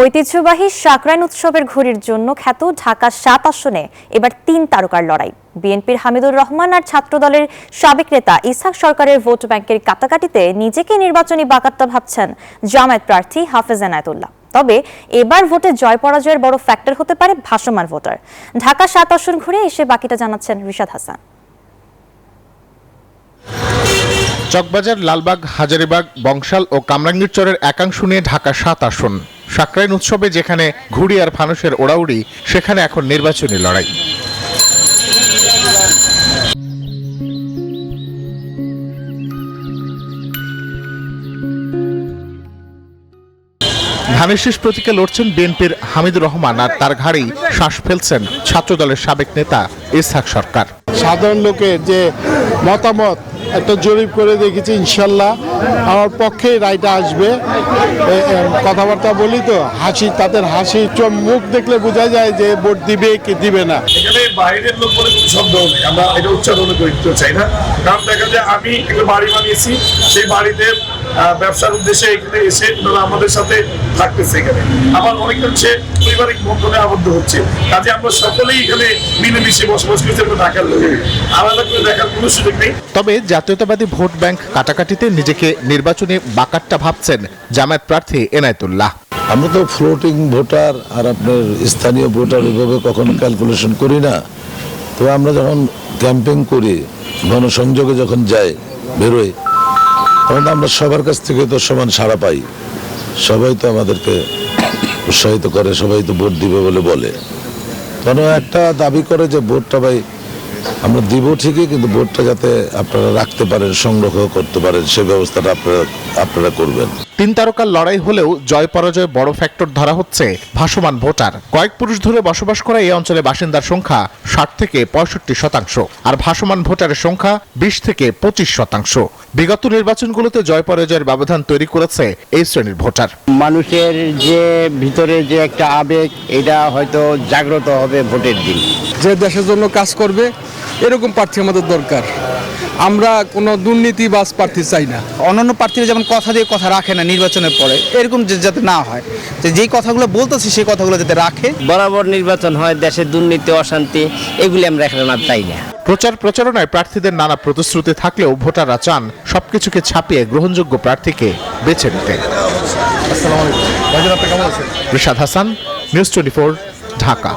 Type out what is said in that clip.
ঐতিহ্যবাহী সাকরাইন উৎসবের ঘুড়ির জন্য খ্যাত ঢাকা ৭ আসনে এবার ৩ তারকার লড়াই। বিএনপির হামিদুর রহমান আর ছাত্রদলের সাবেক নেতা ইসহাক সরকারের ভোট ব্যাংকের কাটাকাটিতে নিজেকে নির্বাচনী বাকাত্তা ভাবছেন জামায়াত প্রার্থী হাফেজ এনায়েতুল্লাহ। তবে এবার ভোটে জয় পরাজয়ের বড় ফ্যাক্টর হতে পারে ভাসমান ভোটার। ঢাকা ৭ আসন ঘুরে এসে বাকিটা জানাচ্ছেন রিশাদ হাসান। চকবাজার, লালবাগ, হাজারীবাগ, বংশাল ও কামরাঙ্গীরচরের একাংশ নিয়ে ঢাকা ৭ আসন। সাকরাইন উৎসবে যেখানে ঘুড়ি আর ফানুসের ওড়াউড়ি, সেখানে এখন নির্বাচনী লড়াই। ধানের শীষ প্রতীকে লড়ছেন বিএনপির হামিদুর রহমান, আর তার ঘাড়েই শ্বাস ফেলছেন ছাত্রদলের সাবেক নেতা ইসহাক সরকার। সাধারণ লোকের যে মতামত একটা জরিপ করে দেখেছি, ইনশাল্লাহ আমার পক্ষে রায়টা আসবে। কথাবার্তা বলি তো হাসি, তাদের হাসি মুখ দেখলে বোঝা যায় যে ভোট দিবে কি দিবে না। এখানে বাইরের লোক বলে কোনো শব্দ নেই, আমরা এটা উচ্চারণ করতে চাই না। কারণ দেখা যায় আমি একটা বাড়ি বানিয়েছি, সেই বাড়িতে ব্যবসার উদ্দেশ্যে এখানে এসে ওনারা আমাদের সাথে থাকতেছে। এখানে আবার অনেকে হচ্ছে পারিবারিক বন্ধনে আবদ্ধ হচ্ছে, কাজে আমরা সকলেই এখানে মিলেমিশে বসবাস করছি। আমরা ঢাকার লোক, আলাদা করে দেখার কোনো সুযোগ নেই। তবে জাতীয়তাবাদী ভোট ব্যাংক কাটাকাটিতে নিজেকে নির্বাচনী বাকাট্টা ভাবছেন জামায়াত প্রার্থী এনায়েতুল্লাহ। আমরা তো ফ্লোটিং ভোটার আর আপনার স্থানীয় ভোটার ওইভাবে কখনো ক্যালকুলেশন করি না। তবে আমরা যখন ক্যাম্পেইন করি, গণসংযোগে যখন যাই, বেরোই, তখন আমরা সবার কাছ থেকে তো সমান সাড়া পাই। সবাই তো আমাদেরকে উৎসাহিত করে, সবাই তো ভোট দিবে বলে। তখন একটা দাবি করে যে ভোটটা ভাই আমরা দিব ঠিকই, কিন্তু ভোটটা যাতে আপনারা রাখতে পারেন, সংগ্রহ করতে পারেন, সে ব্যবস্থাটা আপনারা করবেন। ৩ তারকার লড়াই হলেও জয় পরাজয় বড় ফ্যাক্টর ধরা হচ্ছে ভাসমান ভোটার। কয়েক পুরুষ ধরে বসবাস করা এই অঞ্চলে বাসিন্দার সংখ্যা ৬০ থেকে ৬৫%, আর ভাসমান ভোটারের সংখ্যা ২০ থেকে ২৫%। বিগত নির্বাচনগুলোতে জয় পরাজয়ের ব্যবধান তৈরি করেছে এই শ্রেণীর ভোটার। মানুষের যে ভিতরে যে একটা আবেগ, এটা হয়তো জাগ্রত হবে ভোটের দিন। যে দেশের জন্য কাজ করবে এরকম প্রার্থী আমাদের দরকার। আমরা কোনো দুর্নীতিবাজ প্রার্থী চাই না। অন্যান্য প্রার্থীরা যেমন কথা দিয়ে কথা রাখে না, নির্বাচনের পরে এরকম যাতে না হয়, যেই কথাগুলো বলতেছে সেই কথাগুলো যাতে রাখে। বরাবর নির্বাচন হয়, দেশের দুর্নীতি, অশান্তি, এগুলি আমরা এখানে না চাই না। প্রচারণায় প্রার্থীদের নানা প্রতিশ্রুতি থাকলেও ভোটাররা চান সবকিছুকে ছাপিয়ে গ্রহণযোগ্য প্রার্থীকে বেছে নিতে। আসসালামু আলাইকুম, কেমন আছেন? রিশাদ হাসান, নিউজ 24, ঢাকা।